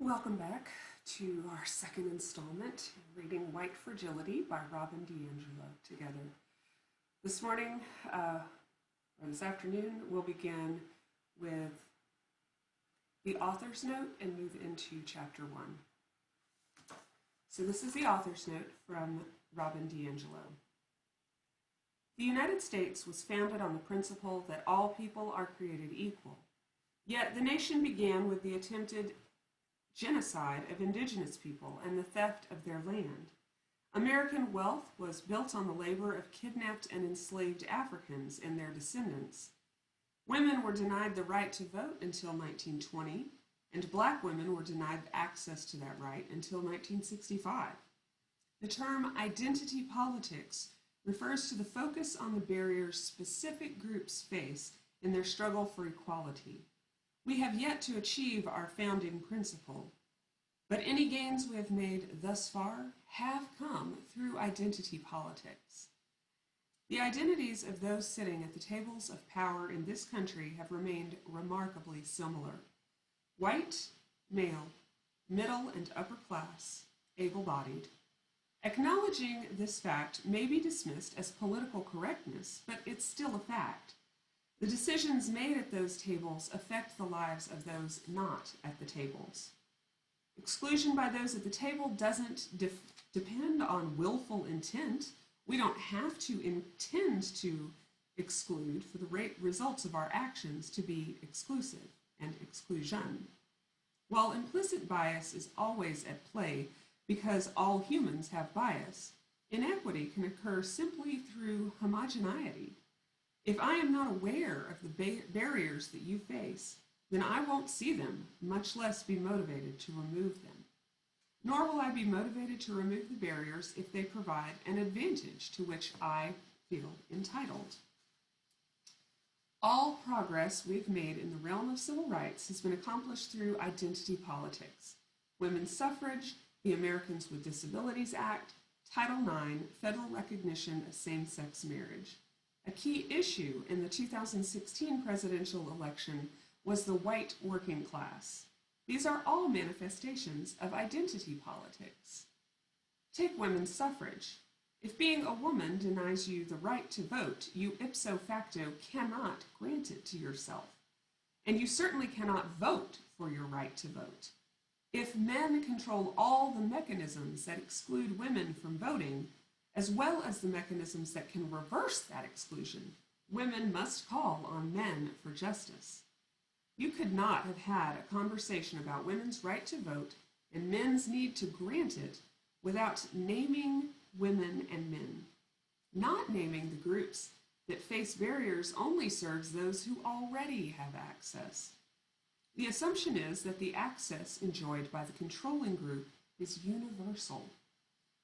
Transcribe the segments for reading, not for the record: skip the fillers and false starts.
Welcome back to our second installment, reading White Fragility by Robin DiAngelo together. This morning, or this afternoon, we'll begin with the author's note and move into chapter 1. So this is the author's note from Robin DiAngelo. The United States was founded on the principle that all people are created equal. Yet the nation began with the attempted genocide of indigenous people and the theft of their land. American wealth was built on the labor of kidnapped and enslaved Africans and their descendants. Women were denied the right to vote until 1920, and black women were denied access to that right until 1965. The term identity politics refers to the focus on the barriers specific groups face in their struggle for equality. We have yet to achieve our founding principle, but any gains we have made thus far have come through identity politics. The identities of those sitting at the tables of power in this country have remained remarkably similar. White, male, middle and upper class, able-bodied. Acknowledging this fact may be dismissed as political correctness, but it's still a fact. The decisions made at those tables affect the lives of those not at the tables. Exclusion by those at the table doesn't depend on willful intent. We don't have to intend to exclude for the results of our actions to be exclusive and exclusion. While implicit bias is always at play because all humans have bias, inequity can occur simply through homogeneity. If I am not aware of the barriers that you face, then I won't see them, much less be motivated to remove them. Nor will I be motivated to remove the barriers if they provide an advantage to which I feel entitled. All progress we've made in the realm of civil rights has been accomplished through identity politics. Women's suffrage, the Americans with Disabilities Act, Title IX, federal recognition of same-sex marriage. A key issue in the 2016 presidential election was the white working class. These are all manifestations of identity politics. Take women's suffrage. If being a woman denies you the right to vote, you ipso facto cannot grant it to yourself. And you certainly cannot vote for your right to vote. If men control all the mechanisms that exclude women from voting, as well as the mechanisms that can reverse that exclusion, women must call on men for justice. You could not have had a conversation about women's right to vote and men's need to grant it without naming women and men. Not naming the groups that face barriers only serves those who already have access. The assumption is that the access enjoyed by the controlling group is universal.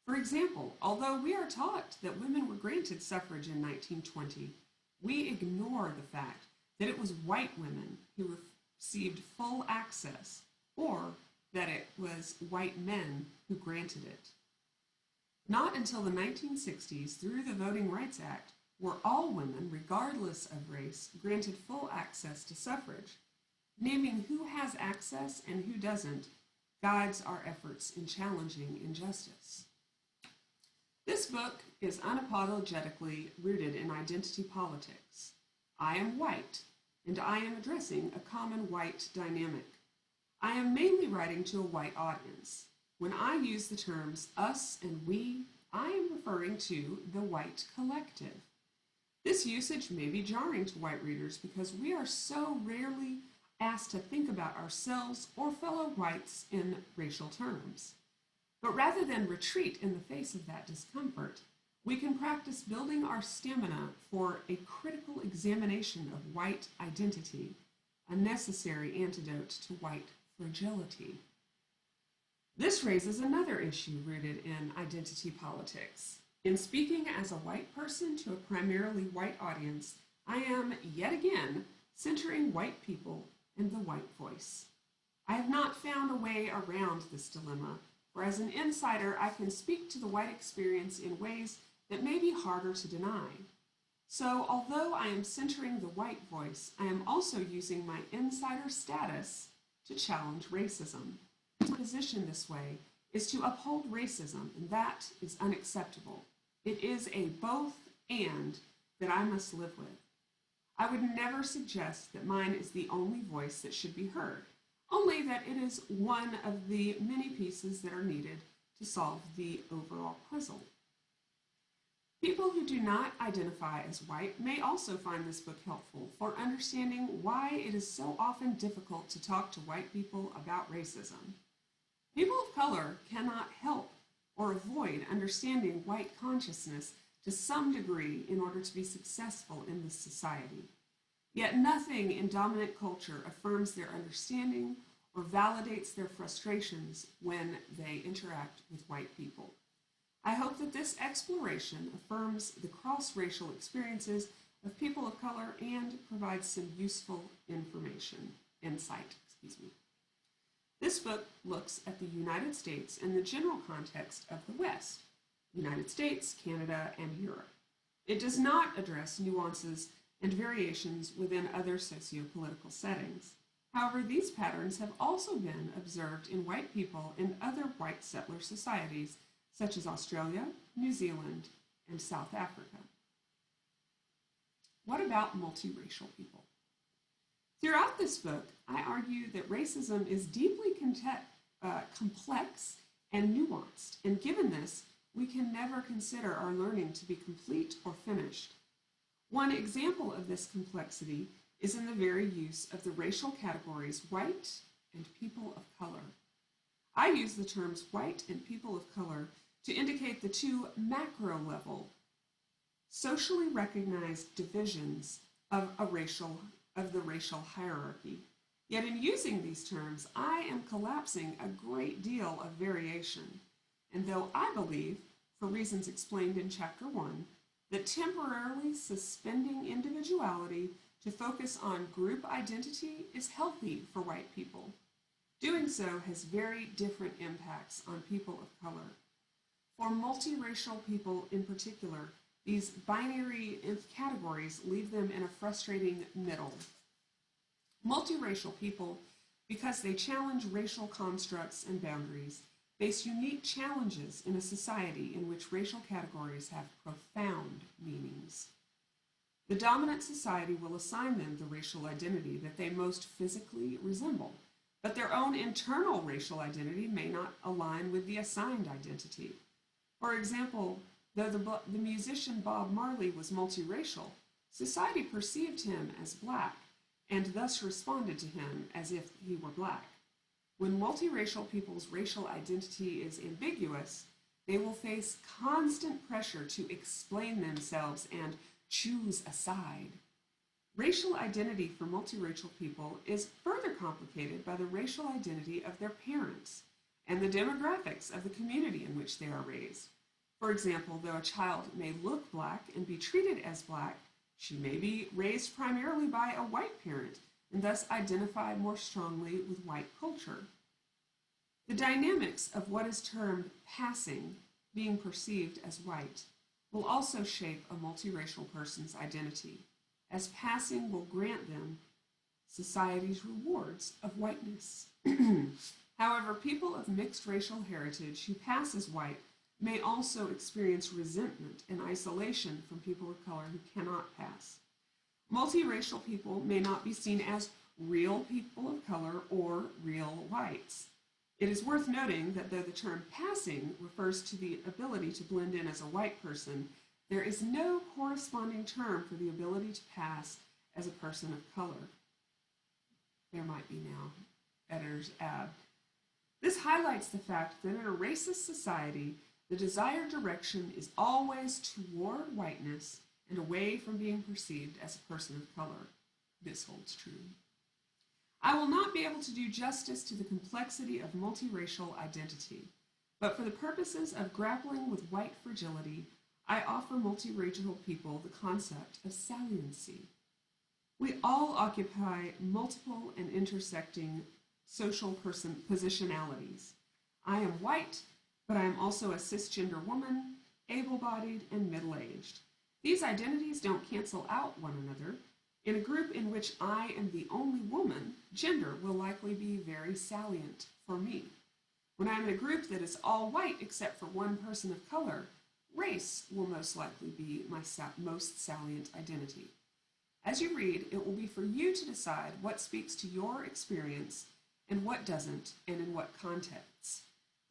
For example, although we are taught that women were granted suffrage in 1920, we ignore the fact that it was white women who received full access, or that it was white men who granted it. Not until the 1960s, through the Voting Rights Act, were all women, regardless of race, granted full access to suffrage. Naming who has access and who doesn't guides our efforts in challenging injustice. This book is unapologetically rooted in identity politics. I am white, and I am addressing a common white dynamic. I am mainly writing to a white audience. When I use the terms us and we, I am referring to the white collective. This usage may be jarring to white readers because we are so rarely asked to think about ourselves or fellow whites in racial terms. But rather than retreat in the face of that discomfort, we can practice building our stamina for a critical examination of white identity, a necessary antidote to white fragility. This raises another issue rooted in identity politics. In speaking as a white person to a primarily white audience, I am, yet again, centering white people and the white voice. I have not found a way around this dilemma, where as an insider, I can speak to the white experience in ways that may be harder to deny. So, although I am centering the white voice, I am also using my insider status to challenge racism. position this way is to uphold racism, and that is unacceptable. It is a both and that I must live with. I would never suggest that mine is the only voice that should be heard, only that it is one of the many pieces that are needed to solve the overall puzzle. People who do not identify as white may also find this book helpful for understanding why it is so often difficult to talk to white people about racism. People of color cannot help or avoid understanding white consciousness to some degree in order to be successful in this society. Yet nothing in dominant culture affirms their understanding or validates their frustrations when they interact with white people. I hope that this exploration affirms the cross-racial experiences of people of color and provides some useful insight. This book looks at the United States in the general context of the West, United States, Canada, and Europe. It does not address nuances and variations within other socio-political settings. However, these patterns have also been observed in white people in other white settler societies, such as Australia, New Zealand, and South Africa. What about multiracial people? Throughout this book, I argue that racism is deeply complex and nuanced, and given this, we can never consider our learning to be complete or finished. One example of this complexity is in the very use of the racial categories white and people of color. I use the terms white and people of color to indicate the two macro-level, socially recognized divisions of the racial hierarchy. Yet in using these terms, I am collapsing a great deal of variation. And though I believe, for reasons explained in Chapter 1, that temporarily suspending individuality to focus on group identity is healthy for white people, doing so has very different impacts on people of color. For multiracial people in particular, these binary categories leave them in a frustrating middle. Multiracial people, because they challenge racial constructs and boundaries, face unique challenges in a society in which racial categories have profound meanings. The dominant society will assign them the racial identity that they most physically resemble, but their own internal racial identity may not align with the assigned identity. For example, though the musician Bob Marley was multiracial, society perceived him as black and thus responded to him as if he were black. When multiracial people's racial identity is ambiguous, they will face constant pressure to explain themselves and choose a side. Racial identity for multiracial people is further complicated by the racial identity of their parents and the demographics of the community in which they are raised. For example, though a child may look black and be treated as black, she may be raised primarily by a white parent and thus identify more strongly with white culture. The dynamics of what is termed passing, being perceived as white, will also shape a multiracial person's identity, as passing will grant them society's rewards of whiteness. However, people of mixed racial heritage who pass as white may also experience resentment and isolation from people of color who cannot pass. Multiracial people may not be seen as real people of color or real whites. It is worth noting that though the term passing refers to the ability to blend in as a white person, there is no corresponding term for the ability to pass as a person of color. There might be now. Editor's add. This highlights the fact that in a racist society, the desired direction is always toward whiteness and away from being perceived as a person of color. This holds true. I will not be able to do justice to the complexity of multiracial identity, but for the purposes of grappling with white fragility, I offer multiracial people the concept of saliency. We all occupy multiple and intersecting social positionalities. I am white, but I am also a cisgender woman, able-bodied, and middle-aged. These identities don't cancel out one another. In a group in which I am the only woman, gender will likely be very salient for me. When I'm in a group that is all white except for one person of color, race will most likely be my most salient identity. As you read, it will be for you to decide what speaks to your experience and what doesn't, and in what contexts.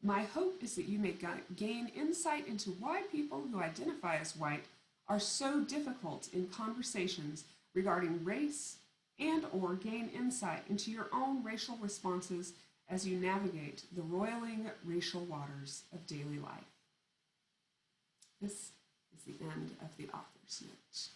My hope is that you may gain insight into why people who identify as white are so difficult in conversations regarding race, and or gain insight into your own racial responses as you navigate the roiling racial waters of daily life. This is the end of the author's notes.